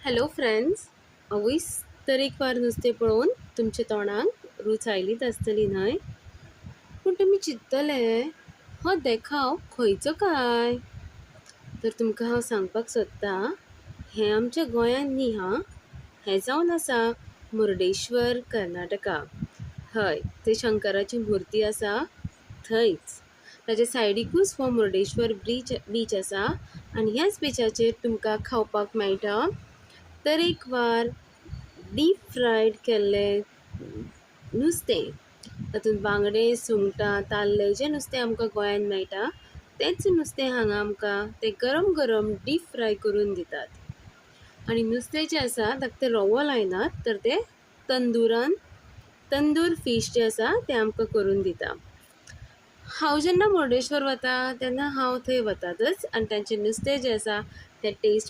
Hello friends, अवयस तरेकवार नुस्तें पळोवन तुमच्या तोंडाक रूच आयलीच आसतली न्हय. पूण तुमी चिंततले हो देखाव खंयचो काय. तर तुमकां हांव सांगपाक सोदतां, हें आमच्या गोंयांत न्ही हां. हें जावन आसा मुर्डेश्वर, कर्नाटका. हय, थंय शंकराची मुर्ती आसा थंयच. ताच्या सायडीकूच हो मुर्डेश्वर बीच आसा आनी ह्याच बिचाचेर तुमकां खावपाक मेळटा तरेकवार डीप फ्रायड केल्लें नुस्तें. तातूंत बांगडे, सुंगटां, ताल्ले जें नुस्तें आमकां गोंयांत मेळटा तेंच नुस्तें हांगा आमकां ते गरम गरम डीप फ्राय करून दितात. आनी नुस्तें जें आसा ताका ते रवो लायनात, तर ते तंदूर फीश जें आसा तें आमकां करून दिता. हांव जेन्ना मुर्डेश्वर वता तेन्ना हांव थंय वतातच आनी तांचें नुस्तें जें आसा तें टेस्ट